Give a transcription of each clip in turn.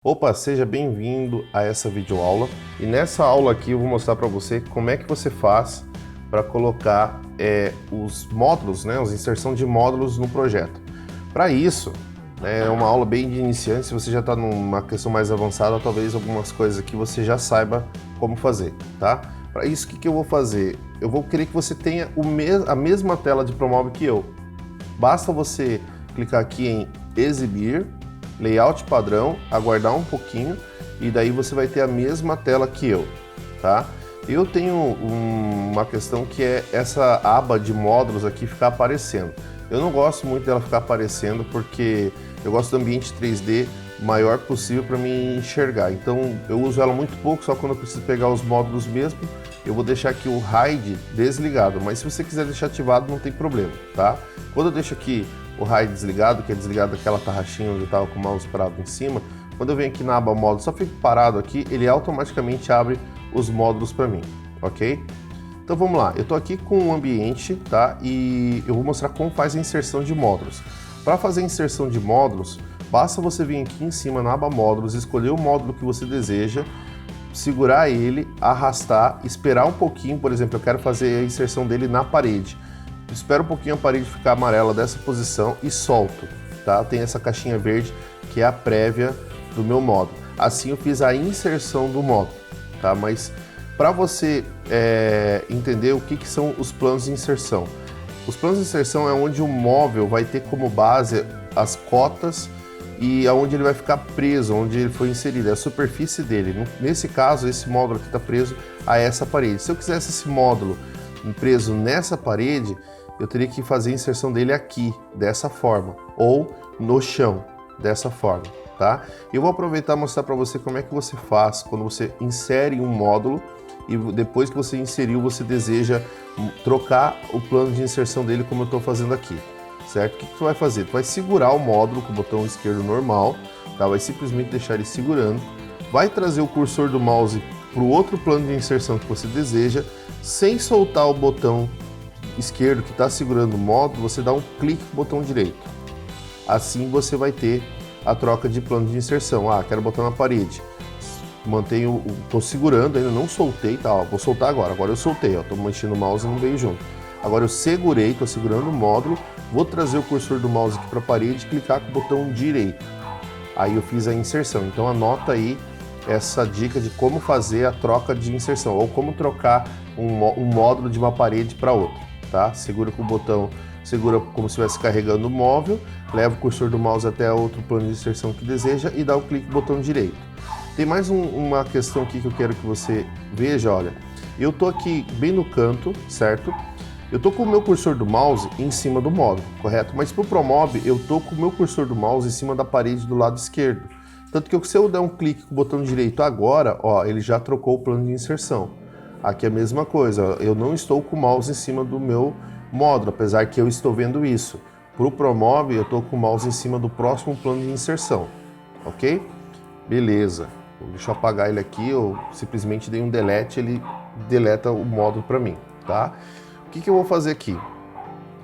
Opa, seja bem-vindo a essa videoaula. E nessa aula aqui eu vou mostrar para você como é que você faz para colocar os módulos, né, a inserção de módulos no projeto. Para isso, é uma aula bem de iniciante. Se você já está numa questão mais avançada, talvez algumas coisas aqui você já saiba como fazer, tá? Para isso, o que eu vou fazer? Eu vou querer que você tenha a mesma tela de Promove que eu. Basta você clicar aqui em Exibir, Layout padrão, aguardar um pouquinho e daí você vai ter a mesma tela que eu, tá? Eu tenho uma questão que é essa aba de módulos aqui ficar aparecendo. Eu não gosto muito dela ficar aparecendo porque eu gosto do ambiente 3D maior possível para me enxergar. Então eu uso ela muito pouco, só quando eu preciso pegar os módulos mesmo. Eu vou deixar aqui o Hide desligado, mas se você quiser deixar ativado não tem problema, tá? Quando eu deixo aqui o Hide desligado, que é desligado daquela tarraxinha onde eu estava com o mouse parado em cima, quando eu venho aqui na aba módulos, só fico parado aqui, ele automaticamente abre os módulos para mim, ok? Então vamos lá, eu estou aqui com o ambiente, tá? E eu vou mostrar como faz a inserção de módulos. Para fazer a inserção de módulos, basta você vir aqui em cima na aba módulos, escolher o módulo que você deseja, segurar ele, arrastar, esperar um pouquinho. Por exemplo, eu quero fazer a inserção dele na parede. Espero um pouquinho a parede ficar amarela dessa posição e solto, tá? Tem essa caixinha verde que é a prévia do meu módulo. Assim eu fiz a inserção do módulo, tá? Mas para você entender o que são os planos de inserção. Os planos de inserção é onde o móvel vai ter como base as cotas e aonde ele vai ficar preso, onde ele foi inserido, é a superfície dele. Nesse caso, esse módulo aqui está preso a essa parede. Se eu quisesse esse módulo preso nessa parede, eu teria que fazer a inserção dele aqui, dessa forma, ou no chão, dessa forma, tá? Eu vou aproveitar e mostrar para você como é que você faz quando você insere um módulo e depois que você inseriu, você deseja trocar o plano de inserção dele como eu estou fazendo aqui, certo? O que tu vai fazer? Tu vai segurar o módulo com o botão esquerdo normal, tá? Vai simplesmente deixar ele segurando, vai trazer o cursor do mouse para o outro plano de inserção que você deseja, sem soltar o botão esquerdo que está segurando o módulo, você dá um clique no botão direito. Assim você vai ter a troca de plano de inserção. Ah, quero botar na parede. Mantenho, estou segurando, ainda não soltei, tá? Ó, vou soltar agora. Agora eu soltei, ó, estou mexendo o mouse e não veio junto. Agora eu segurei, estou segurando o módulo, vou trazer o cursor do mouse aqui para a parede e clicar com o botão direito. Aí eu fiz a inserção. Então anota aí essa dica de como fazer a troca de inserção ou como trocar um módulo de uma parede para outra, tá? Segura com o botão, segura como se estivesse carregando o móvel, leva o cursor do mouse até outro plano de inserção que deseja e dá o clique no botão direito. Tem mais uma questão aqui que eu quero que você veja, olha. Eu tô aqui bem no canto, certo? Eu tô com o meu cursor do mouse em cima do módulo, correto? Mas pro Promove eu tô com o meu cursor do mouse em cima da parede do lado esquerdo. Tanto que se eu der um clique com o botão direito agora, ó, ele já trocou o plano de inserção. Aqui é a mesma coisa, eu não estou com o mouse em cima do meu módulo, apesar que eu estou vendo isso. Para o Promove, eu estou com o mouse em cima do próximo plano de inserção, ok? Beleza, deixa eu apagar ele aqui, eu simplesmente dei um delete, ele deleta o módulo para mim, tá? O que eu vou fazer aqui?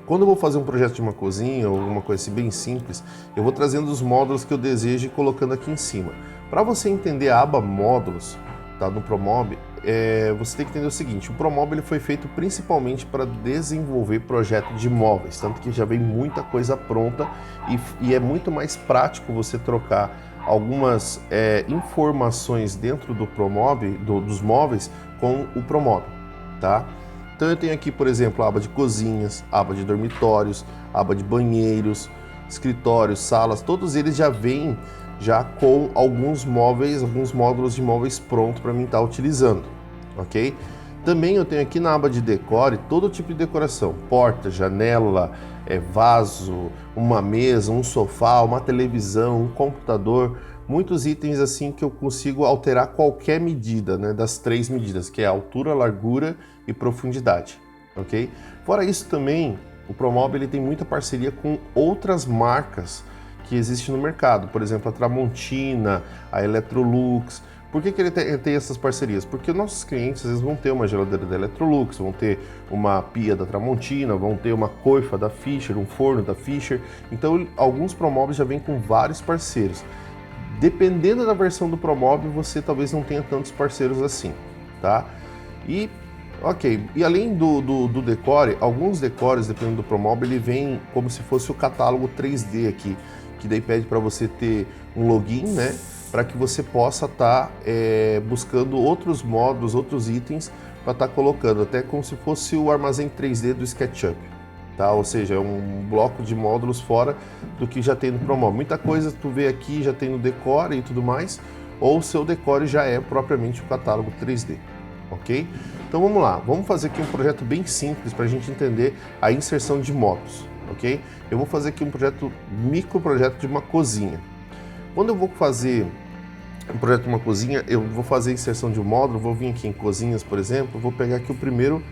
Quando eu vou fazer um projeto de uma cozinha ou alguma coisa assim bem simples, eu vou trazendo os módulos que eu desejo e colocando aqui em cima. Para você entender a aba módulos, tá, no Promove, você tem que entender o seguinte: o Promove ele foi feito principalmente para desenvolver projeto de móveis, tanto que já vem muita coisa pronta e é muito mais prático você trocar algumas informações dentro do Promove, dos móveis, com o Promove, tá? Então eu tenho aqui, por exemplo, a aba de cozinhas, a aba de dormitórios, a aba de banheiros, escritórios, salas, todos eles já vêm já com alguns móveis, alguns módulos de móveis prontos para mim estar utilizando, ok? Também eu tenho aqui na aba de decore todo tipo de decoração, porta, janela, vaso, uma mesa, um sofá, uma televisão, um computador, muitos itens assim que eu consigo alterar qualquer medida, né, das 3 medidas, que é altura, largura e profundidade, ok? Fora isso também, o Promove ele tem muita parceria com outras marcas que existem no mercado, por exemplo, a Tramontina, a Electrolux. Por que ele tem essas parcerias? Porque os nossos clientes às vezes vão ter uma geladeira da Electrolux, vão ter uma pia da Tramontina, vão ter uma coifa da Fischer, um forno da Fischer. Então alguns Promóveis já vêm com vários parceiros. Dependendo da versão do ProMob, você talvez não tenha tantos parceiros assim, tá? E, ok, e além do decore, alguns decores, dependendo do ProMob, ele vem como se fosse o catálogo 3D aqui, que daí pede para você ter um login, né? Para que você possa estar buscando outros módulos, outros itens para estar colocando, até como se fosse o armazém 3D do SketchUp. Tá? Ou seja, é um bloco de módulos fora do que já tem no ProMob. Muita coisa tu vê aqui já tem no Decore e tudo mais, ou o seu Decore já é propriamente o catálogo 3D, ok? Então vamos lá, vamos fazer aqui um projeto bem simples para a gente entender a inserção de módulos, ok? Eu vou fazer aqui um micro projeto de uma cozinha. Quando eu vou fazer um projeto de uma cozinha, eu vou fazer a inserção de um módulo, vou vir aqui em cozinhas, por exemplo, vou pegar aqui o primeiro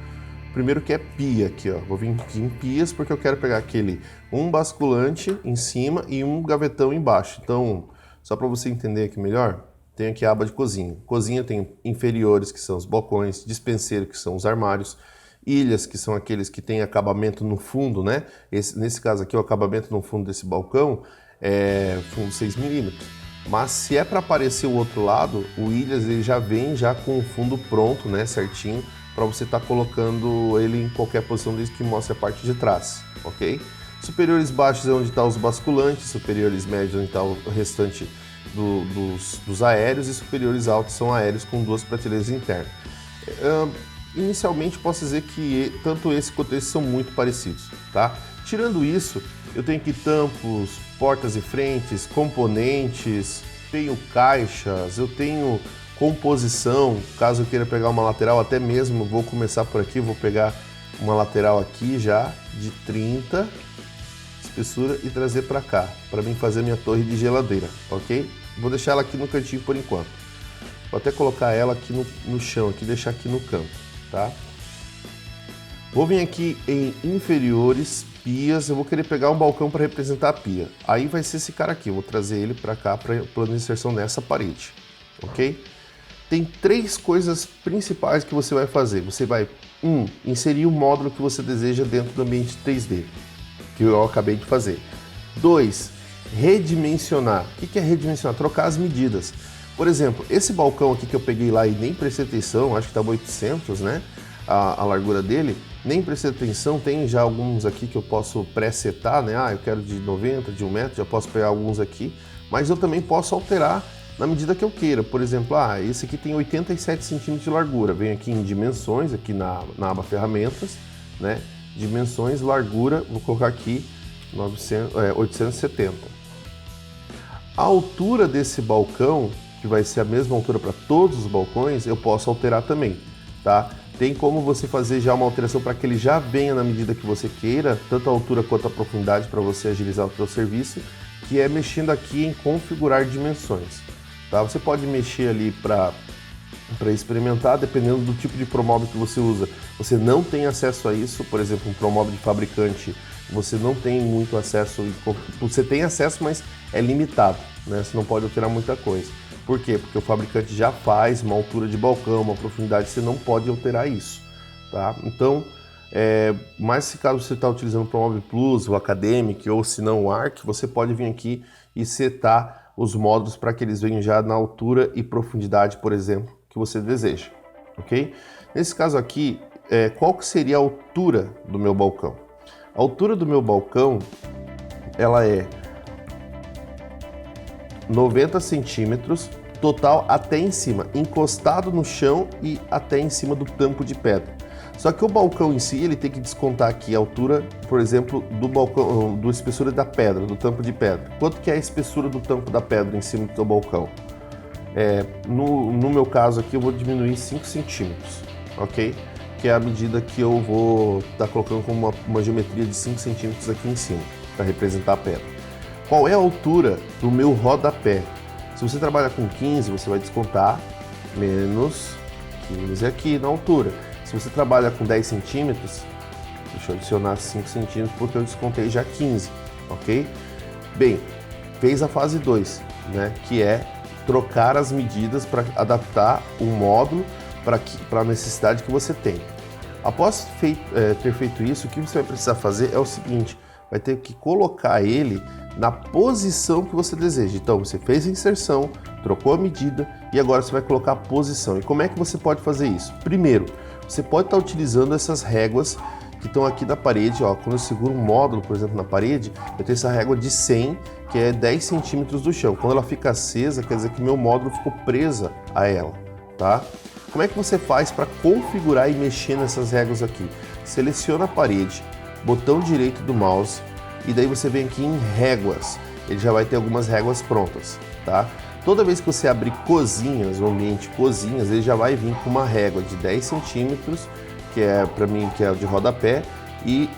que é pia aqui, ó. Vou vir aqui em pias porque eu quero pegar um basculante em cima e um gavetão embaixo. Então, só para você entender aqui melhor, tem aqui a aba de cozinha. Cozinha tem inferiores, que são os balcões, dispenseiro, que são os armários, ilhas, que são aqueles que têm acabamento no fundo, né? Nesse caso aqui, o acabamento no fundo desse balcão é fundo 6mm. Mas se é para aparecer o outro lado, o ilhas ele já vem já com o fundo pronto, né, certinho, para você estar colocando ele em qualquer posição desde que mostre a parte de trás, ok? Superiores baixos é onde estão os basculantes, superiores médios onde está o restante dos aéreos e superiores altos são aéreos com duas prateleiras internas. Inicialmente posso dizer que tanto esse quanto esse são muito parecidos, tá? Tirando isso, eu tenho aqui tampos, portas e frentes, componentes, tenho caixas, eu tenho composição, caso eu queira pegar uma lateral, até mesmo vou começar por aqui, vou pegar uma lateral aqui já de 30 espessura e trazer para cá, para mim fazer minha torre de geladeira, ok? Vou deixar ela aqui no cantinho por enquanto. Vou até colocar ela aqui no chão, aqui, deixar aqui no canto, tá? Vou vir aqui em inferiores, pias, eu vou querer pegar um balcão para representar a pia. Aí vai ser esse cara aqui, eu vou trazer ele para cá, para plano de inserção nessa parede, ok? Tem três coisas principais que você vai fazer. Você vai, inserir o módulo que você deseja dentro do ambiente 3D, que eu acabei de fazer. 2, redimensionar. O que é redimensionar? Trocar as medidas. Por exemplo, esse balcão aqui que eu peguei lá e nem prestei atenção, acho que estava 800, né? A largura dele, nem prestei atenção, tem já alguns aqui que eu posso pré-setar, né? Eu quero de 90, de 1 metro, já posso pegar alguns aqui, mas eu também posso alterar na medida que eu queira. Por exemplo, esse aqui tem 87 centímetros de largura, vem aqui em dimensões, aqui na aba ferramentas, né? Dimensões, largura, vou colocar aqui 870. A altura desse balcão, que vai ser a mesma altura para todos os balcões, eu posso alterar também, tá? Tem como você fazer já uma alteração para que ele já venha na medida que você queira, tanto a altura quanto a profundidade, para você agilizar o seu serviço, que é mexendo aqui em configurar dimensões, tá? Você pode mexer ali para experimentar, dependendo do tipo de ProMob que você usa. Você não tem acesso a isso, por exemplo, um ProMob de fabricante, você não tem muito acesso, você tem acesso, mas é limitado, né? Você não pode alterar muita coisa. Por quê? Porque o fabricante já faz uma altura de balcão, uma profundidade, você não pode alterar isso, tá? Então, mas se caso você está utilizando o ProMob Plus, o Academic ou se não o Arc, você pode vir aqui e setar os módulos para que eles venham já na altura e profundidade, por exemplo, que você deseja, ok? Nesse caso aqui, qual que seria a altura do meu balcão? A altura do meu balcão, ela é 90 centímetros, total até em cima, encostado no chão e até em cima do tampo de pedra. Só que o balcão em si, ele tem que descontar aqui a altura, por exemplo, do balcão, do espessura da pedra, do tampo de pedra. Quanto que é a espessura do tampo da pedra em cima do seu balcão? No meu caso aqui, eu vou diminuir 5 centímetros, ok? Que é a medida que eu vou estar colocando como uma geometria de 5 centímetros aqui em cima, para representar a pedra. Qual é a altura do meu rodapé? Se você trabalha com 15, você vai descontar menos 15 aqui na altura. Se você trabalha com 10 centímetros, deixa eu adicionar 5 centímetros porque eu descontei já 15, ok? Bem, fez a fase 2, né? Que é trocar as medidas para adaptar o módulo para a necessidade que você tem. Após ter feito isso, o que você vai precisar fazer é o seguinte: vai ter que colocar ele na posição que você deseja. Então, você fez a inserção, trocou a medida e agora você vai colocar a posição. E como é que você pode fazer isso? Primeiro, você pode estar utilizando essas réguas que estão aqui na parede. Ó, quando eu seguro um módulo, por exemplo, na parede, eu tenho essa régua de 100, que é 10 centímetros do chão. Quando ela fica acesa, quer dizer que meu módulo ficou presa a ela, tá? Como é que você faz para configurar e mexer nessas réguas aqui? Seleciona a parede, botão direito do mouse, e daí você vem aqui em réguas. Ele já vai ter algumas réguas prontas, tá? Toda vez que você abrir cozinhas, o ambiente cozinhas, ele já vai vir com uma régua de 10 centímetros, que é para mim, que é de rodapé, e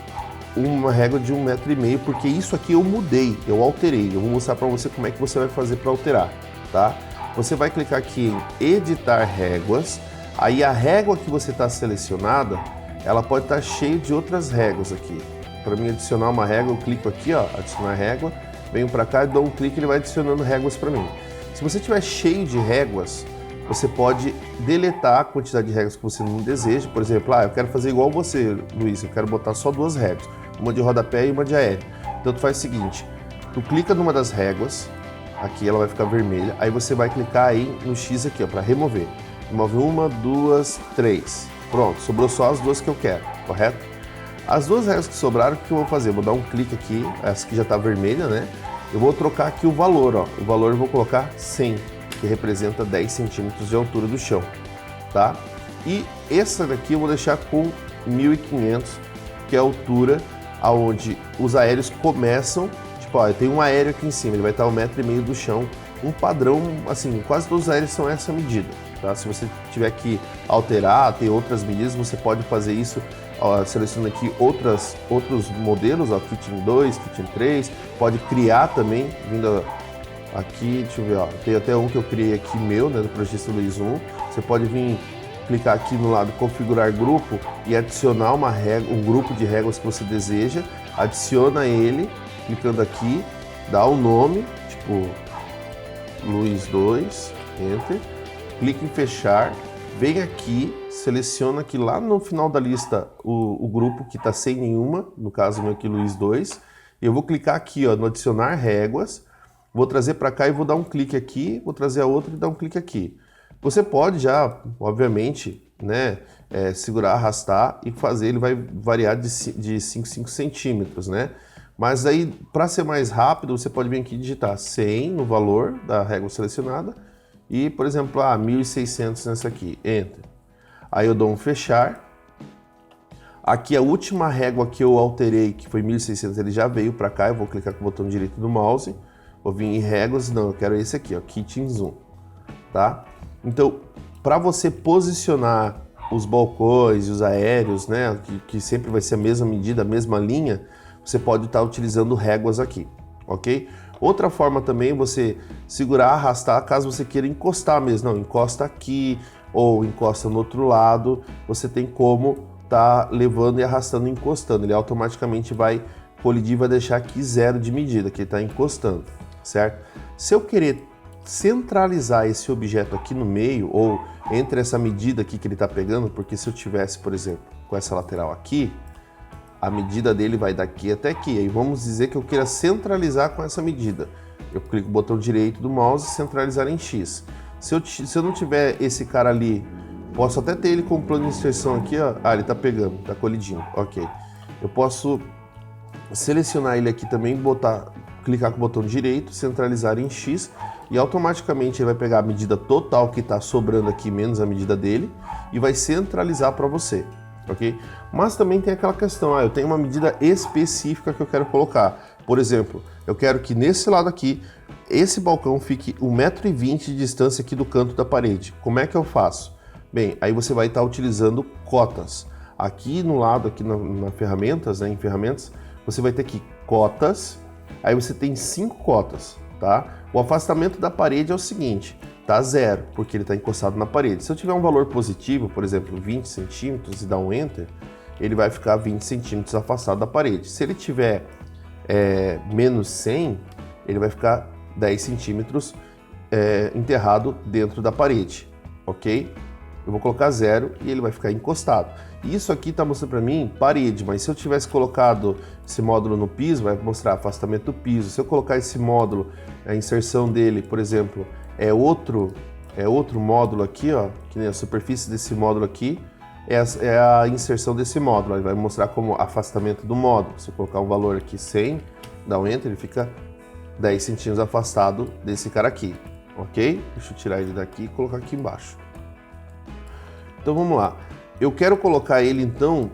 uma régua de 1,5 m, porque isso aqui eu mudei, eu alterei. Eu vou mostrar para você como é que você vai fazer para alterar, tá? Você vai clicar aqui em editar réguas, aí a régua que você está selecionada, ela pode estar cheia de outras réguas aqui. Para mim adicionar uma régua, eu clico aqui, ó, adicionar régua, venho para cá e dou um clique, ele vai adicionando réguas para mim. Se você tiver cheio de réguas, você pode deletar a quantidade de réguas que você não deseja. Por exemplo, eu quero fazer igual você, Luiz, eu quero botar só 2 réguas, uma de rodapé e uma de aéreo. Então tu faz o seguinte, tu clica numa das réguas, aqui ela vai ficar vermelha, aí você vai clicar aí no X aqui, ó, para remover. Remove 1, 2, 3. Pronto, sobrou só as 2 que eu quero, correto? As 2 réguas que sobraram, o que eu vou fazer? Eu vou dar um clique aqui, essa aqui já está vermelha, né? Eu vou trocar aqui o valor, ó. O valor eu vou colocar 100, que representa 10 centímetros de altura do chão, tá? E essa daqui eu vou deixar com 1500, que é a altura aonde os aéreos começam. Tipo, ó, eu tenho um aéreo aqui em cima, ele vai estar 1,5 m do chão. Um padrão, assim, quase todos os aéreos são essa medida, tá? Se você tiver que alterar, ter outras medidas, você pode fazer isso. Ó, seleciona aqui outros modelos, ó, Kitchen 2, Kitchen 3, pode criar também, vindo aqui, deixa eu ver, ó, tem até um que eu criei aqui meu, né, do Projetista Luiz 1, você pode vir clicar aqui no lado configurar grupo e adicionar uma régua, um grupo de réguas que você deseja, adiciona ele, clicando aqui, dá o nome, tipo Luiz 2, Enter, clica em fechar, vem aqui, seleciona aqui lá no final da lista o grupo que está sem nenhuma, no caso meu aqui Luiz 2, e eu vou clicar aqui, ó, no adicionar réguas, vou trazer para cá e vou dar um clique aqui, vou trazer a outra e dar um clique aqui. Você pode já, obviamente, né, segurar, arrastar e fazer, ele vai variar de 5 centímetros, né? Mas aí, para ser mais rápido, você pode vir aqui e digitar 100 no valor da régua selecionada e, por exemplo, 1.600 nessa aqui, Enter. Aí eu dou um fechar. Aqui a última régua que eu alterei, que foi 1.600, ele já veio para cá, eu vou clicar com o botão direito do mouse, vou vir em réguas, não, eu quero esse aqui, ó, Kitchen Zoom, tá? Então, para você posicionar os balcões e os aéreos, né, que sempre vai ser a mesma medida, a mesma linha, você pode estar utilizando réguas aqui, ok? Outra forma também é você segurar, arrastar, caso você queira encostar mesmo. Não, encosta aqui ou encosta no outro lado, você tem como tá levando e arrastando e encostando. Ele automaticamente vai colidir e vai deixar aqui 0 de medida, que ele está encostando, certo? Se eu querer centralizar esse objeto aqui no meio, ou entre essa medida aqui que ele está pegando, porque se eu tivesse, por exemplo, com essa lateral aqui, a medida dele vai daqui até aqui. Aí vamos dizer que eu queira centralizar com essa medida. Eu clico no botão direito do mouse e centralizar em X. Se eu não tiver esse cara ali, posso até ter ele com plano de inserção aqui, ó. Ele tá pegando, tá colidindo, ok. Eu posso selecionar ele aqui também, clicar com o botão direito, centralizar em X e automaticamente ele vai pegar a medida total que está sobrando aqui, menos a medida dele, e vai centralizar para você. Ok? Mas também tem aquela questão, eu tenho uma medida específica que eu quero colocar. Por exemplo, eu quero que nesse lado aqui, esse balcão fique 1,20 m de distância aqui do canto da parede. Como é que eu faço? Bem, aí você vai estar utilizando cotas. Aqui no lado, aqui na ferramentas, né, em ferramentas, você vai ter aqui cotas, aí você tem 5 cotas, tá? O afastamento da parede é o seguinte, tá 0, porque ele está encostado na parede. Se eu tiver um valor positivo, por exemplo, 20 centímetros e dar um Enter, ele vai ficar 20 centímetros afastado da parede. Se ele tiver menos 100, ele vai ficar 10 centímetros enterrado dentro da parede, ok? eu vou colocar 0 e ele vai ficar encostado. Isso aqui está mostrando para mim parede, mas se eu tivesse colocado esse módulo no piso, vai mostrar afastamento do piso. Se eu colocar esse módulo, a inserção dele, por exemplo, é outro módulo aqui, ó, que nem a superfície desse módulo aqui, é a inserção desse módulo. Ele vai mostrar como afastamento do módulo. Se eu colocar um valor aqui 100, dá um enter, ele fica 10 centímetros afastado desse cara aqui, ok? Deixa eu tirar ele daqui e colocar aqui embaixo. Então vamos lá. Eu quero colocar ele então,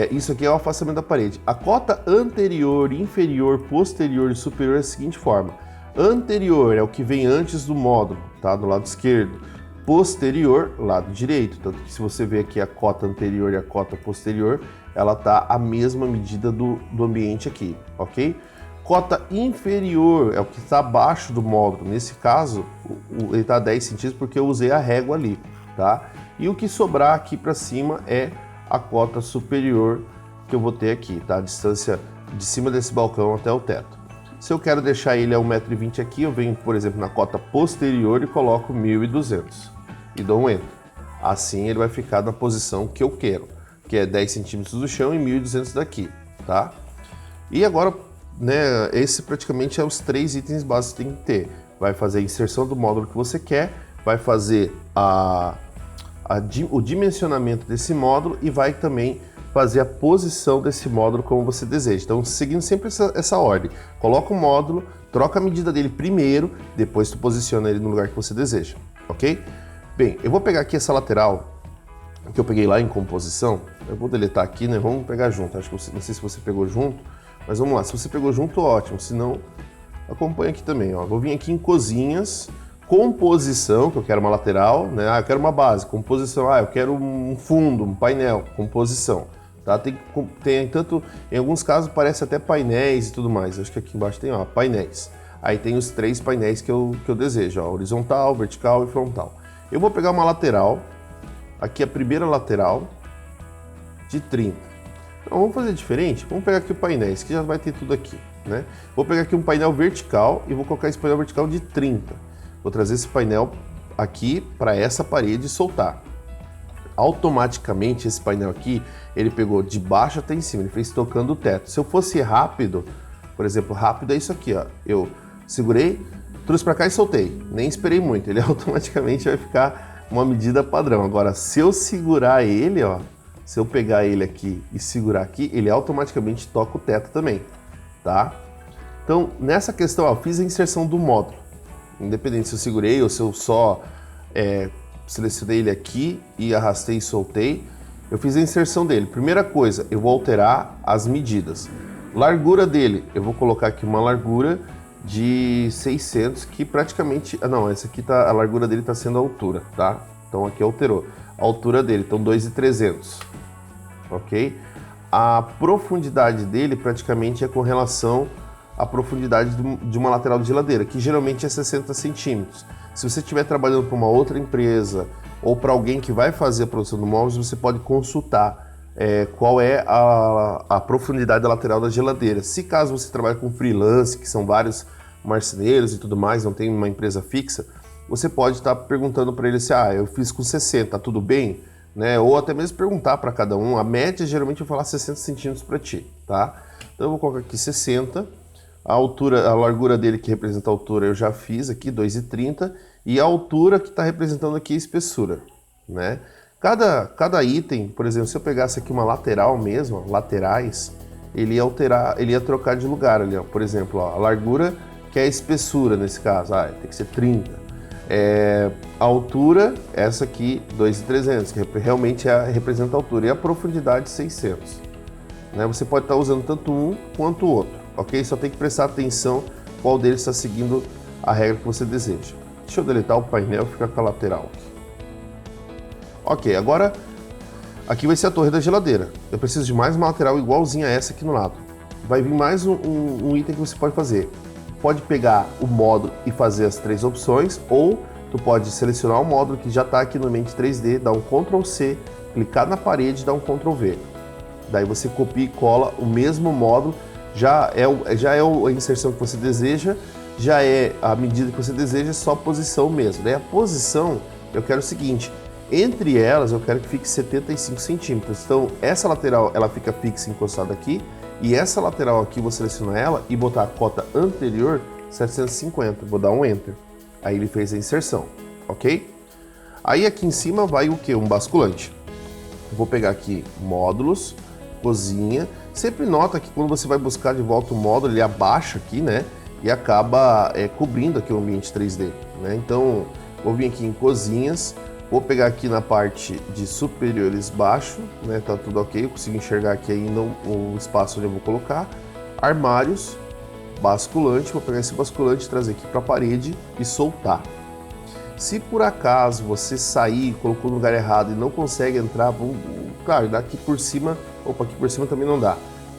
isso aqui é o afastamento da parede. A cota anterior, inferior, posterior e superior é da seguinte forma. Anterior é o que vem antes do módulo, tá? Do lado esquerdo. Posterior, lado direito. Tanto que se você ver aqui a cota anterior e a cota posterior, ela tá a mesma medida do ambiente aqui, ok? Cota inferior é o que está abaixo do módulo. Nesse caso, ele está a 10 centímetros porque eu usei a régua ali, tá? E o que sobrar aqui para cima é a cota superior que eu vou ter aqui, tá? A distância de cima desse balcão até o teto. Se eu quero deixar ele a 1,20 m aqui, eu venho, por exemplo, na cota posterior e coloco 1.200 e dou um enter. Assim ele vai ficar na posição que eu quero, que é 10 centímetros do chão e 1.200 daqui, tá? E agora, né, esse praticamente é os 3 itens básicos que tem que ter. Vai fazer a inserção do módulo que você quer, vai fazer o dimensionamento desse módulo e vai também fazer a posição desse módulo como você deseja. Então, seguindo sempre essa ordem. Coloca o módulo, troca a medida dele primeiro, depois tu posiciona ele no lugar que você deseja, ok? Bem, eu vou pegar aqui essa lateral que eu peguei lá em composição. Eu vou deletar aqui, né? Vamos pegar junto. Acho que não sei se você pegou junto, mas vamos lá. Se você pegou junto, ótimo. Se não, acompanha aqui também, ó. Vou vir aqui em cozinhas, composição, que eu quero uma lateral, né? Ah, eu quero uma base, composição. Ah, eu quero um fundo, um painel, composição. Tá? Tem tanto, em alguns casos parece até painéis e tudo mais. Acho que aqui embaixo tem, ó, painéis. Aí tem os 3 painéis que eu desejo, ó, horizontal, vertical e frontal. Eu vou pegar uma lateral, aqui a primeira lateral de 30. Então vamos fazer diferente, vamos pegar aqui o painéis, que já vai ter tudo aqui, né? Vou pegar aqui um painel vertical e vou colocar esse painel vertical de 30. Vou trazer esse painel aqui para essa parede e soltar. Automaticamente esse painel aqui, ele pegou de baixo até em cima, ele fez tocando o teto. Se eu fosse rápido, por exemplo, rápido é isso aqui, ó. Eu segurei, trouxe para cá e soltei, nem esperei muito, ele automaticamente vai ficar uma medida padrão. Agora, se eu segurar ele, ó, se eu pegar ele aqui e segurar aqui, ele automaticamente toca o teto também, tá? Então, nessa questão, ó, eu fiz a inserção do módulo, independente se eu segurei ou se eu só selecionei ele aqui e arrastei e soltei, eu fiz a inserção dele. Primeira coisa, eu vou alterar as medidas. Largura dele, eu vou colocar aqui uma largura de 600, que praticamente... Ah, não, essa aqui tá, a largura dele está sendo a altura, tá? Então aqui alterou. A altura dele, então 2.300, ok? A profundidade dele praticamente é com relação à profundidade de uma lateral de geladeira, que geralmente é 60 centímetros. Se você estiver trabalhando para uma outra empresa ou para alguém que vai fazer a produção do móveis, você pode consultar qual é a profundidade da lateral da geladeira. Se caso você trabalha com freelance, que são vários marceneiros e tudo mais, não tem uma empresa fixa, você pode estar perguntando para ele se eu fiz com 60, tá tudo bem? Né? Ou até mesmo perguntar para cada um. A média geralmente eu vou falar 60 centímetros para ti, tá? Então eu vou colocar aqui 60. A altura, a largura dele que representa a altura eu já fiz aqui, 2,30, e a altura que está representando aqui a espessura, né? Cada item, por exemplo, se eu pegasse aqui uma lateral mesmo, laterais, ele ia alterar, ele ia trocar de lugar ali, ó. Por exemplo, ó, a largura que é a espessura nesse caso, tem que ser 30. A altura, essa aqui, 2,300, que realmente representa a altura, e a profundidade, 600. Né? Você pode estar usando tanto um quanto o outro, ok? Só tem que prestar atenção qual deles está seguindo a regra que você deseja. Deixa eu deletar o painel e ficar com a lateral aqui. Ok, agora aqui vai ser a torre da geladeira. Eu preciso de mais uma lateral igualzinha a essa aqui no lado. Vai vir mais um item que você pode fazer. Pode pegar o módulo e fazer as 3 opções, ou tu pode selecionar o módulo que já está aqui no ambiente 3D, dar um Ctrl+C, clicar na parede e dar um Ctrl+V. Daí você copia e cola o mesmo módulo, já é a inserção que você deseja, já é a medida que você deseja, é só a posição mesmo. Daí a posição, eu quero o seguinte, Entre elas, eu quero que fique 75 centímetros. Então, essa lateral, ela fica fixa encostada aqui, e essa lateral aqui, vou selecionar ela e botar a cota anterior 750. Vou dar um Enter. Aí ele fez a inserção, ok? Aí aqui em cima vai o que? Um basculante. Vou pegar aqui módulos, cozinha. Sempre nota que quando você vai buscar de volta o módulo, ele abaixa aqui, né? E acaba cobrindo aqui o ambiente 3D, né? Então, vou vir aqui em cozinhas. Vou pegar aqui na parte de superiores baixo, né? Tá tudo ok, eu consigo enxergar aqui ainda o espaço onde eu vou colocar. Armários, basculante, vou pegar esse basculante, trazer aqui para a parede e soltar. Se por acaso você sair, colocou no lugar errado e não consegue entrar, claro, daqui por cima, opa, aqui por cima também não dá.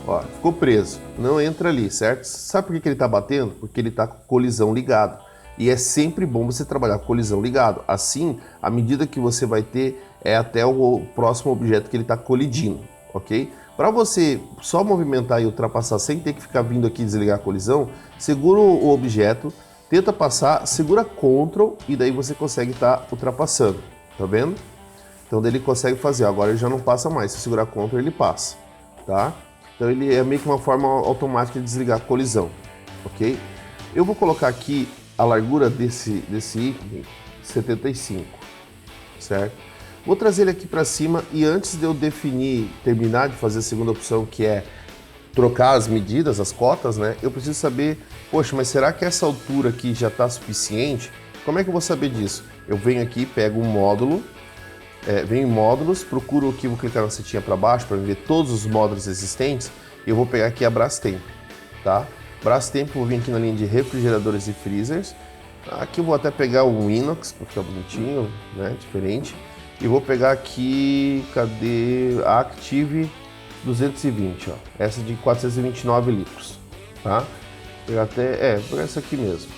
Ó, ficou preso, não entra ali, certo? Sabe por que ele está batendo? Porque ele está com colisão ligado. E é sempre bom você trabalhar com colisão ligado. Assim, a medida que você vai ter é até o próximo objeto que ele está colidindo, ok? Para você só movimentar e ultrapassar sem ter que ficar vindo aqui desligar a colisão, segura o objeto, tenta passar, segura Ctrl e daí você consegue estar ultrapassando, tá vendo? Então daí ele consegue fazer, agora ele já não passa mais, se segurar Ctrl ele passa, tá? Então ele é meio que uma forma automática de desligar a colisão, ok? Eu vou colocar aqui a largura desse ícone 75, certo? Vou trazer ele aqui para cima e antes de eu terminar de fazer a segunda opção, que é trocar as medidas, as cotas, né? Eu preciso saber, poxa, mas será que essa altura aqui já está suficiente? Como é que eu vou saber disso? Eu venho aqui, pego um módulo, venho em módulos, procuro aqui, vou clicar na setinha para baixo para ver todos os módulos existentes e eu vou pegar aqui a Brastemp, tá? Brastemp, vou vir aqui na linha de refrigeradores e freezers. Aqui eu vou até pegar um inox, para ficar bonitinho, né, diferente. E vou pegar aqui, cadê? A Active 220, ó. Essa de 429 litros, tá? Vou pegar essa aqui mesmo.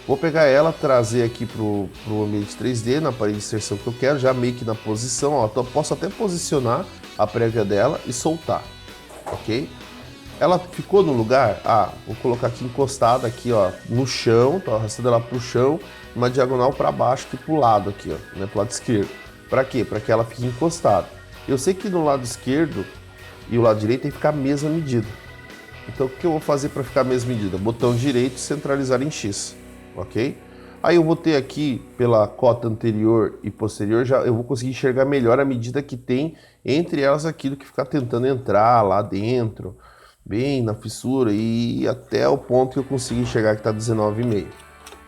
Vou pegar ela, trazer aqui pro ambiente 3D, na parede de inserção que eu quero, já meio que na posição, ó. Então, posso até posicionar a prévia dela e soltar, ok? Ela ficou no lugar? Vou colocar aqui encostada aqui, ó, no chão, tô arrastando ela pro chão, uma diagonal para baixo aqui pro lado aqui, ó, né, pro lado esquerdo. Para quê? Para que ela fique encostada. Eu sei que no lado esquerdo e o lado direito tem que ficar a mesma medida. Então o que eu vou fazer para ficar a mesma medida? Botão direito, centralizar em X, ok? Aí eu vou ter aqui, pela cota anterior e posterior, eu vou conseguir enxergar melhor a medida que tem entre elas aqui do que ficar tentando entrar lá dentro, bem na fissura e até o ponto que eu consigo enxergar que está 19,5,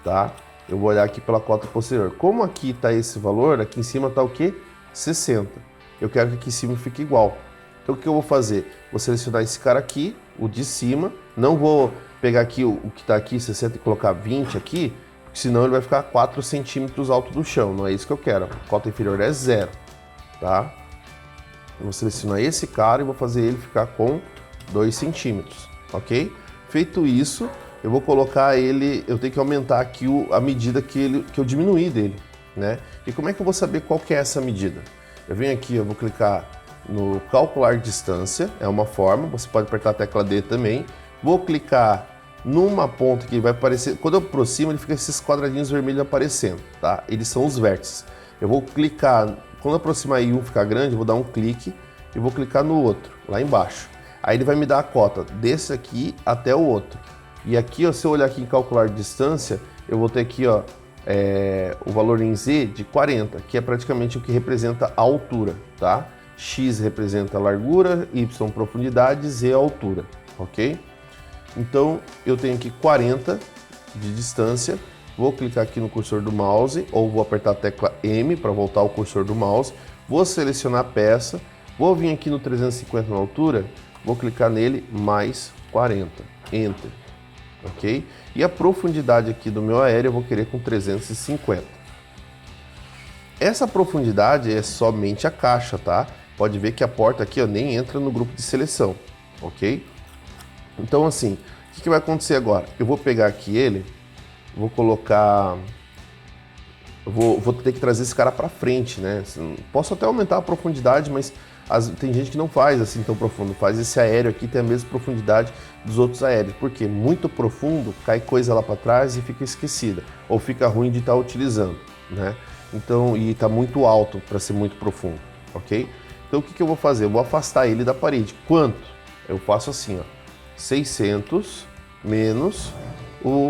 tá? Eu vou olhar aqui pela cota posterior. Como aqui está esse valor, aqui em cima está o quê? 60. Eu quero que aqui em cima fique igual. Então o que eu vou fazer? Vou selecionar esse cara aqui, o de cima. Não vou pegar aqui o que está aqui, 60, e colocar 20 aqui, porque senão ele vai ficar 4 centímetros alto do chão. Não é isso que eu quero. A cota inferior é 0, tá? Eu vou selecionar esse cara e vou fazer ele ficar com 2 centímetros, ok? Feito isso, eu vou colocar ele, eu tenho que aumentar aqui a medida que eu diminuí dele, né? E como é que eu vou saber qual que é essa medida? Eu venho aqui, eu vou clicar no calcular distância, é uma forma, você pode apertar a tecla D também. Vou clicar numa ponta que vai aparecer, quando eu aproximo ele fica esses quadradinhos vermelhos aparecendo, tá? Eles são os vértices. Eu vou clicar, quando aproximar e um ficar grande, eu vou dar um clique e vou clicar no outro, lá embaixo. Aí ele vai me dar a cota desse aqui até o outro. E aqui, ó, se eu olhar aqui em calcular distância, eu vou ter aqui, ó, o valor em Z de 40, que é praticamente o que representa a altura, tá? X representa a largura, Y profundidade, Z a altura, ok? Então, eu tenho aqui 40 de distância. Vou clicar aqui no cursor do mouse, ou vou apertar a tecla M para voltar ao cursor do mouse. Vou selecionar a peça, vou vir aqui no 350 na altura, vou clicar nele, mais 40, Enter, ok? E a profundidade aqui do meu aéreo eu vou querer com 350. Essa profundidade é somente a caixa, tá? Pode ver que a porta aqui, ó, nem entra no grupo de seleção, ok? Então assim, o que vai acontecer agora? Eu vou pegar aqui ele, vou colocar... Vou ter que trazer esse cara para frente, né? Posso até aumentar a profundidade, mas tem gente que não faz assim tão profundo. Faz esse aéreo aqui, tem a mesma profundidade dos outros aéreos. Porque muito profundo, cai coisa lá para trás e fica esquecida. Ou fica ruim de estar utilizando, né? Então, e está muito alto para ser muito profundo, ok? Então o que eu vou fazer? Eu vou afastar ele da parede. Quanto? Eu faço assim, ó, 600 menos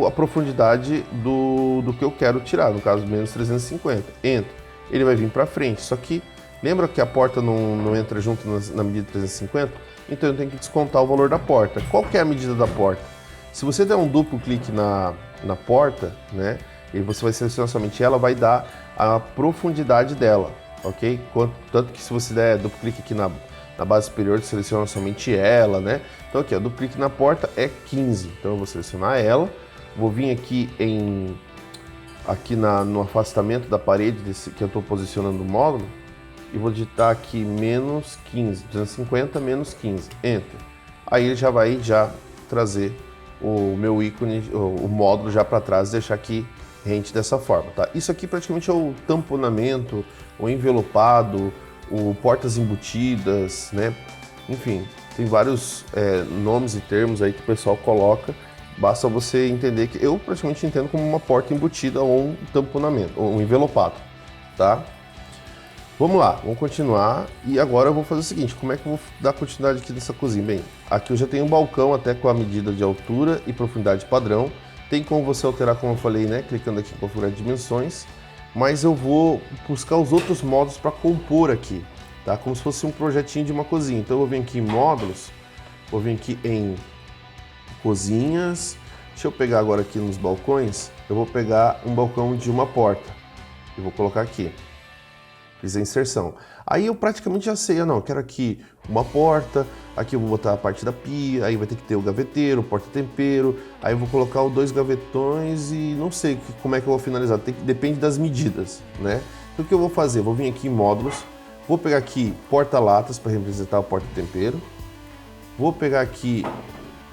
a profundidade do que eu quero tirar, no caso menos 350. Entra. Ele vai vir para frente, só que lembra que a porta não entra junto na medida 350? Então eu tenho que descontar o valor da porta. Qual que é a medida da porta? Se você der um duplo clique na porta, né, e você vai selecionar somente ela, vai dar a profundidade dela, ok? Tanto que se você der duplo clique aqui na base superior, você seleciona somente ela, né? Então aqui, ó, duplo clique na porta é 15, então eu vou selecionar ela, vou vir aqui no afastamento da parede que eu estou posicionando o módulo e vou digitar aqui menos 15, 250 menos 15, Enter. Aí ele já vai trazer o meu ícone, o módulo já para trás e deixar aqui rente dessa forma, tá? Isso aqui praticamente é o tamponamento, o envelopado, o portas embutidas, né? Enfim, tem vários nomes e termos aí que o pessoal coloca. Basta você entender que eu praticamente entendo como uma porta embutida ou um tamponamento, ou um envelopado, tá? Vamos lá, vamos continuar. E agora eu vou fazer o seguinte, como é que eu vou dar continuidade aqui nessa cozinha? Bem, aqui eu já tenho um balcão até com a medida de altura e profundidade padrão. Tem como você alterar, como eu falei, né? Clicando aqui em configurar dimensões. Mas eu vou buscar os outros módulos para compor aqui, tá? Como se fosse um projetinho de uma cozinha. Então eu vou vir aqui em módulos, vou vir aqui em cozinhas. Deixa eu pegar agora aqui nos balcões, eu vou pegar um balcão de uma porta e vou colocar aqui. Fiz a inserção. Aí eu praticamente já sei, eu quero aqui uma porta, aqui eu vou botar a parte da pia, aí vai ter que ter o gaveteiro, o porta-tempero, aí eu vou colocar os 2 gavetões e não sei como é que eu vou finalizar, depende das medidas, né? Então o que eu vou fazer? Vou vir aqui em módulos, vou pegar aqui porta-latas para representar o porta-tempero, vou pegar aqui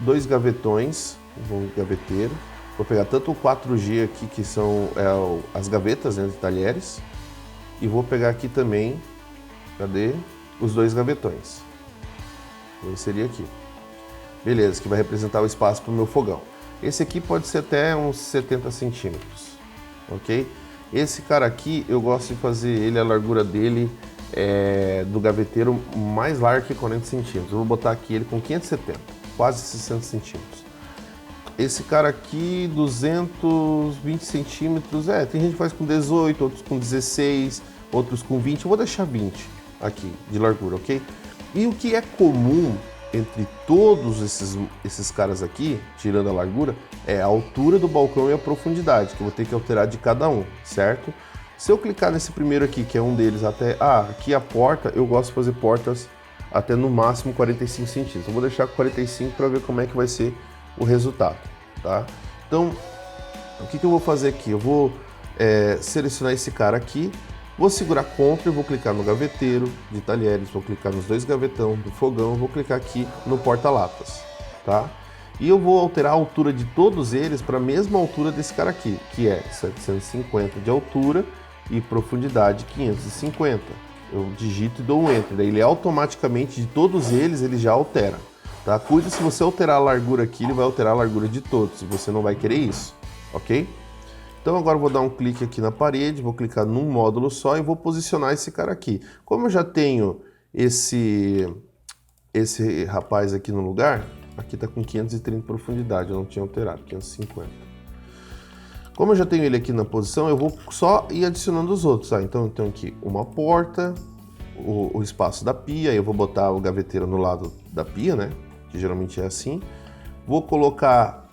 2 gavetões, um gaveteiro, vou pegar tanto o 4G aqui, que são as gavetas, né, de talheres, e vou pegar aqui também, cadê? Os 2 gavetões. Vou inserir aqui. Beleza, que vai representar o espaço para o meu fogão. Esse aqui pode ser até uns 70 centímetros, ok? Esse cara aqui, eu gosto de fazer ele, a largura dele do gaveteiro mais larga que 40 centímetros. Eu vou botar aqui ele com 570, quase 60 centímetros. Esse cara aqui, 220 centímetros, tem gente que faz com 18, outros com 16, outros com 20, eu vou deixar 20 aqui de largura, ok? E o que é comum entre todos esses caras aqui, tirando a largura, é a altura do balcão e a profundidade, que eu vou ter que alterar de cada um, certo? Se eu clicar nesse primeiro aqui, que é um deles, aqui a porta, eu gosto de fazer portas até no máximo 45 centímetros. Eu vou deixar com 45 para ver como é que vai ser o resultado, tá? Então, o que eu vou fazer aqui? Eu vou selecionar esse cara aqui, vou segurar Ctrl e vou clicar no gaveteiro de talheres, vou clicar nos 2 gavetão do fogão, vou clicar aqui no porta-latas, tá? E eu vou alterar a altura de todos eles para a mesma altura desse cara aqui, que é 750 de altura e profundidade 550. Eu digito e dou um Enter, daí ele automaticamente, de todos eles, ele já altera. Tá? Cuida, se você alterar a largura aqui, ele vai alterar a largura de todos, e você não vai querer isso, ok? Então agora eu vou dar um clique aqui na parede, vou clicar num módulo só e vou posicionar esse cara aqui. Como eu já tenho esse rapaz aqui no lugar, aqui está com 530 de profundidade, eu não tinha alterado, 550. Como eu já tenho ele aqui na posição, eu vou só ir adicionando os outros, tá? Então eu tenho aqui uma porta, o espaço da pia, eu vou botar o gaveteiro no lado da pia, né? Que geralmente é assim. Vou colocar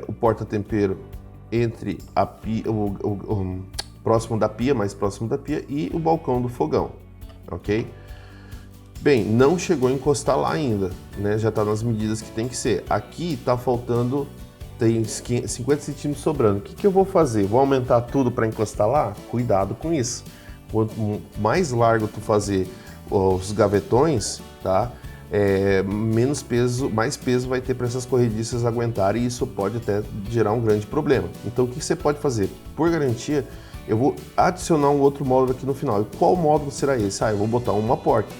o porta-tempero entre a pia, próximo da pia, mais próximo da pia, e o balcão do fogão, ok? Bem, não chegou a encostar lá ainda, né? Já está nas medidas que tem que ser. Aqui está faltando, tem 50 centímetros sobrando. O que eu vou fazer? Vou aumentar tudo para encostar lá? Cuidado com isso. Quanto mais largo tu fazer os gavetões, tá? Mais peso vai ter para essas corrediças aguentarem, e isso pode até gerar um grande problema. Então o que você pode fazer? Por garantia, eu vou adicionar um outro módulo aqui no final. E qual módulo será esse? Eu vou botar uma porta.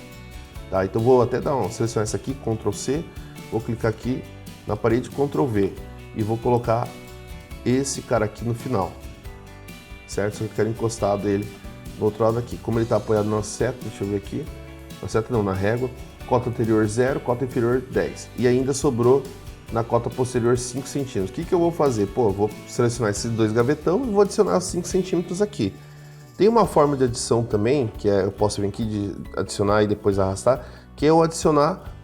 Tá? Então vou até selecionar essa aqui, Ctrl C, vou clicar aqui na parede, Ctrl V, e vou colocar esse cara aqui no final, certo? Só que eu quero encostar dele do outro lado aqui. Como ele está apoiado na seta, deixa eu ver aqui, na seta não, na régua, cota anterior 0, cota inferior 10. E ainda sobrou na cota posterior 5 centímetros. O que eu vou fazer? Pô, eu vou selecionar esses dois gavetão e vou adicionar 5 centímetros aqui. Tem uma forma de adição também, que é, eu posso vir aqui de adicionar e depois arrastar, que é eu adicionar,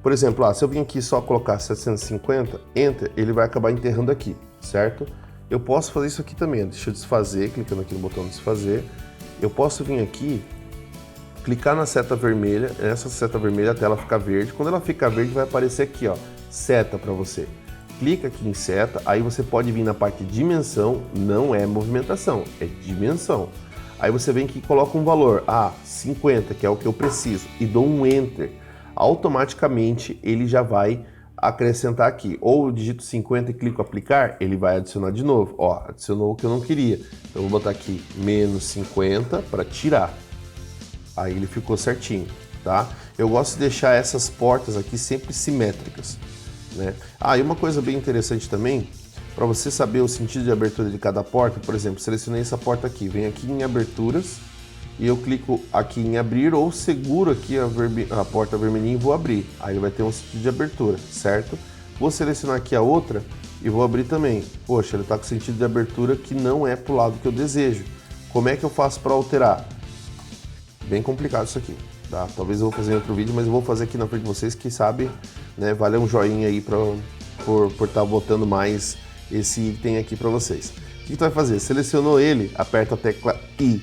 por exemplo, se eu vim aqui só colocar 750, Enter, ele vai acabar enterrando aqui, certo? Eu posso fazer isso aqui também, deixa eu desfazer, clicando aqui no botão desfazer. Eu posso vir aqui, clicar na seta vermelha, essa seta vermelha até ela ficar verde. Quando ela ficar verde vai aparecer aqui, ó, seta para você. Clica aqui em seta, aí você pode vir na parte de dimensão, não é movimentação, é dimensão. Aí você vem aqui e coloca um valor, 50, que é o que eu preciso, e dou um Enter. Automaticamente ele já vai acrescentar aqui. Ou eu digito 50 e clico aplicar, ele vai adicionar de novo. Ó, adicionou o que eu não queria. Então eu vou botar aqui menos 50 para tirar. Aí ele ficou certinho, tá? Eu gosto de deixar essas portas aqui sempre simétricas, né? E uma coisa bem interessante também, para você saber o sentido de abertura de cada porta, por exemplo, selecionei essa porta aqui, venho aqui em aberturas e eu clico aqui em abrir ou seguro aqui a porta vermelhinha e vou abrir. Aí ele vai ter um sentido de abertura, certo? Vou selecionar aqui a outra e vou abrir também. Poxa, ele está com sentido de abertura que não é para o lado que eu desejo. Como é que eu faço para alterar? Bem complicado isso aqui, tá? Talvez eu vou fazer em outro vídeo, mas eu vou fazer aqui na frente de vocês, que sabe, né, vale um joinha aí por estar botando mais esse item aqui para vocês. O que tu vai fazer? Selecionou ele, aperta a tecla I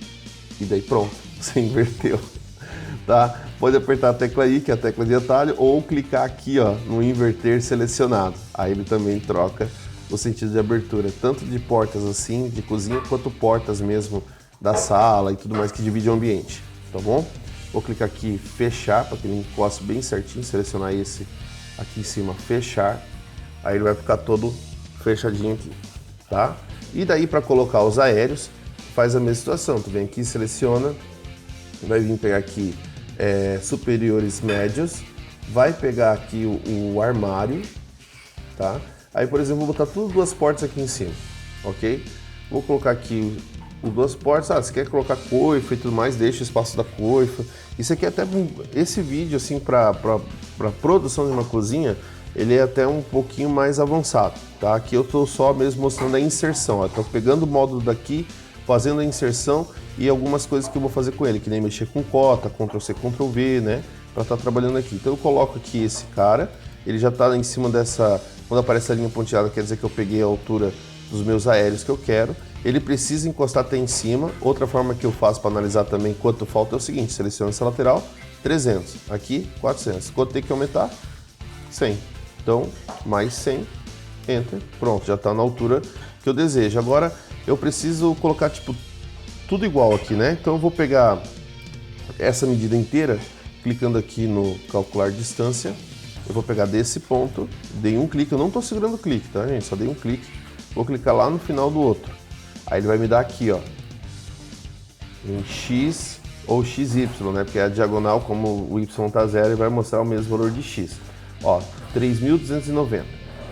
e daí pronto, você inverteu, tá? Pode apertar a tecla I, que é a tecla de atalho, ou clicar aqui, ó, no inverter selecionado. Aí ele também troca o sentido de abertura, tanto de portas assim, de cozinha, quanto portas mesmo da sala e tudo mais que divide o ambiente, tá bom? Vou clicar aqui fechar, para que ele encoste bem certinho, selecionar esse aqui em cima, fechar. Aí ele vai ficar todo fechadinho aqui, tá? E daí para colocar os aéreos, faz a mesma situação. Tu vem aqui, seleciona, vai vir pegar aqui superiores médios, vai pegar aqui o armário, tá? Aí, por exemplo, vou botar tudo duas portas aqui em cima, ok? Vou colocar aqui os duas portas. Se quer colocar coifa e tudo mais, deixa o espaço da coifa. Isso aqui até, esse vídeo assim para produção de uma cozinha, ele é até um pouquinho mais avançado, tá? Aqui eu estou só mesmo mostrando a inserção, estou pegando o módulo daqui, fazendo a inserção e algumas coisas que eu vou fazer com ele, que nem mexer com cota, Ctrl+C, Ctrl+V, né? Para estar trabalhando aqui. Então eu coloco aqui esse cara, ele já está em cima dessa, quando aparece a linha pontilhada, quer dizer que eu peguei a altura dos meus aéreos que eu quero. Ele precisa encostar até em cima. Outra forma que eu faço para analisar também quanto falta é o seguinte, seleciono essa lateral, 300, aqui 400, quanto tem que aumentar? 100. Então, mais 100, Enter, pronto, já está na altura que eu desejo. Agora, eu preciso colocar, tipo, tudo igual aqui, né? Então, eu vou pegar essa medida inteira, clicando aqui no calcular distância. Eu vou pegar desse ponto, dei um clique, eu não estou segurando o clique, tá, gente? Só dei um clique. Vou clicar lá no final do outro. Aí ele vai me dar aqui, ó, em X ou XY, né? Porque a diagonal, como o Y tá 0, ele vai mostrar o mesmo valor de X. Ó, 3.290.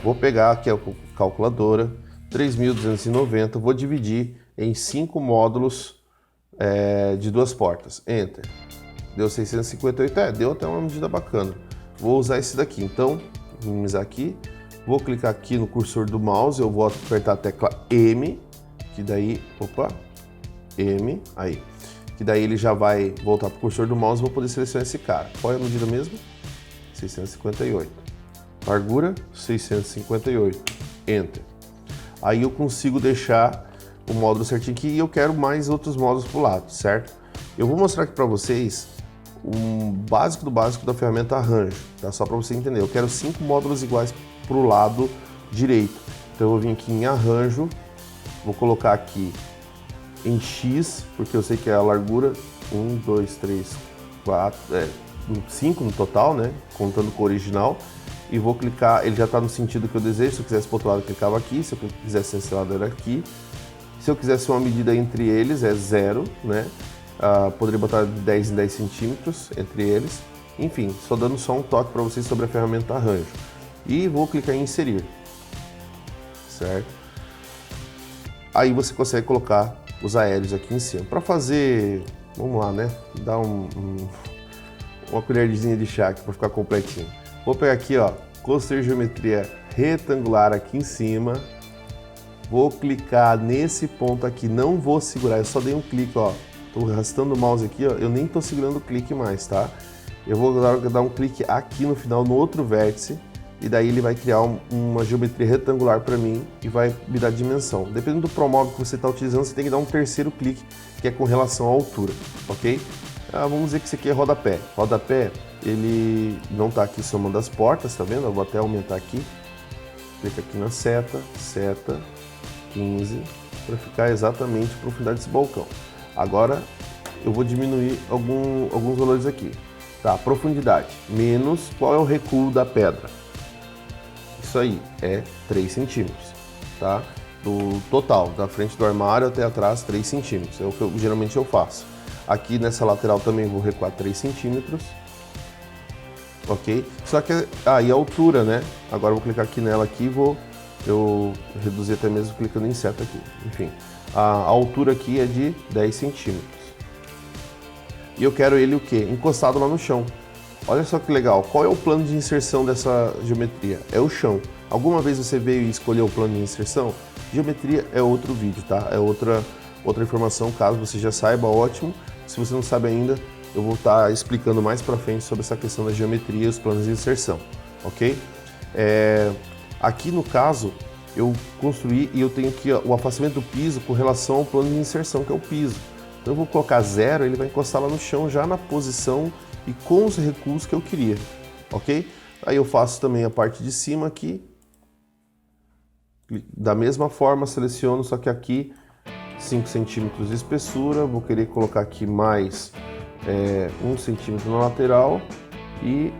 Vou pegar aqui a calculadora, 3.290, vou dividir em 5 módulos de duas portas. Enter. Deu 658, deu até uma medida bacana. Vou usar esse daqui, então, minimizar aqui. Vou clicar aqui no cursor do mouse, eu vou apertar a tecla M, que daí, M, aí. Que daí ele já vai voltar para o cursor do mouse e vou poder selecionar esse cara. Qual é a medida mesmo? 658. Largura, 658. Enter. Aí eu consigo deixar o módulo certinho aqui e eu quero mais outros módulos para o lado, certo? Eu vou mostrar aqui para vocês um básico do básico da ferramenta Arranjo, tá? Só para você entender. Eu quero 5 módulos iguais para o lado direito. Então eu vou vir aqui em Arranjo, vou colocar aqui em X, porque eu sei que é a largura 1, 2, 3, 4, 5 no total, né? Contando com o original. E vou clicar, ele já está no sentido que eu desejo. Se eu quisesse para o outro lado, eu clicava aqui. Se eu quisesse esse lado, era aqui. Se eu quisesse uma medida entre eles, é 0, né? Poderia botar de 10 em 10 centímetros entre eles. Enfim, só dando só um toque para vocês sobre a ferramenta Arranjo. E vou clicar em inserir, certo? Aí você consegue colocar os aéreos aqui em cima. Para fazer, vamos lá, né? Dar uma colherzinha de chá aqui para ficar completinho. Vou pegar aqui, ó, construir geometria retangular aqui em cima. Vou clicar nesse ponto aqui, não vou segurar, eu só dei um clique, ó. Tô arrastando o mouse aqui, ó, eu nem tô segurando o clique mais, tá? Eu vou dar um clique aqui no final, no outro vértice, e daí ele vai criar uma geometria retangular para mim e vai me dar dimensão. Dependendo do promóvel que você está utilizando, você tem que dar um terceiro clique, que é com relação à altura, ok? Vamos dizer que isso aqui é rodapé. Rodapé, ele não está aqui somando as portas, tá vendo? Eu vou até aumentar aqui. Clica aqui na seta, 15, para ficar exatamente a profundidade desse balcão. Agora eu vou diminuir alguns valores aqui. Tá, profundidade, menos qual é o recuo da pedra. Isso aí é 3 centímetros, tá? Do total, da frente do armário até atrás, 3 centímetros. É o que geralmente eu faço. Aqui nessa lateral também vou recuar 3 centímetros. Ok? Só que aí a altura, né? Agora eu vou clicar aqui nela aqui e eu reduzir até mesmo clicando em seta aqui. Enfim, a altura aqui é de 10 centímetros. E eu quero ele o quê? Encostado lá no chão. Olha só que legal. Qual é o plano de inserção dessa geometria? É o chão. Alguma vez você veio e escolheu o plano de inserção? Geometria é outro vídeo, tá? É outra informação, caso você já saiba, ótimo. Se você não sabe ainda, eu vou estar explicando mais para frente sobre essa questão da geometria e os planos de inserção, ok? Aqui no caso, eu construí e eu tenho aqui o afastamento do piso com relação ao plano de inserção, que é o piso. Então eu vou colocar 0, ele vai encostar lá no chão já na posição e com os recuos que eu queria, ok? Aí eu faço também a parte de cima aqui, da mesma forma seleciono, só que aqui 5 centímetros de espessura, vou querer colocar aqui mais 1 centímetro na lateral e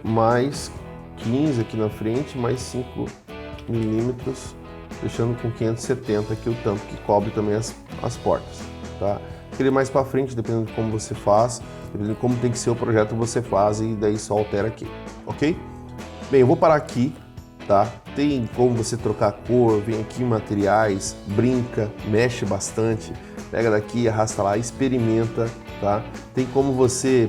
mais 15 aqui na frente, mais 5 milímetros, deixando com 570 aqui o tampo que cobre também as portas, tá? Querer mais para frente, dependendo de como você faz, dependendo de como tem que ser o projeto, você faz e daí só altera aqui, ok? Bem, eu vou parar aqui, tá? Tem como você trocar a cor, vem aqui em materiais, brinca, mexe bastante, pega daqui, arrasta lá, experimenta, tá? Tem como você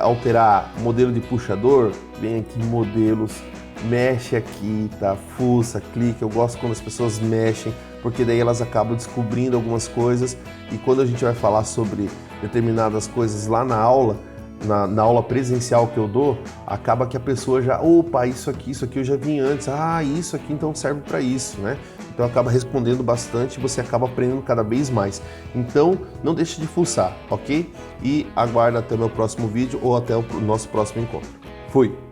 alterar modelo de puxador, vem aqui em modelos, mexe aqui, tá? Fuça, clica, eu gosto quando as pessoas mexem, porque daí elas acabam descobrindo algumas coisas e quando a gente vai falar sobre determinadas coisas lá na aula, na aula presencial que eu dou, acaba que a pessoa já, opa, isso aqui eu já vi antes, isso aqui então serve para isso, né? Então acaba respondendo bastante e você acaba aprendendo cada vez mais. Então não deixe de fuçar, ok? E aguarda até o meu próximo vídeo ou até o nosso próximo encontro. Fui!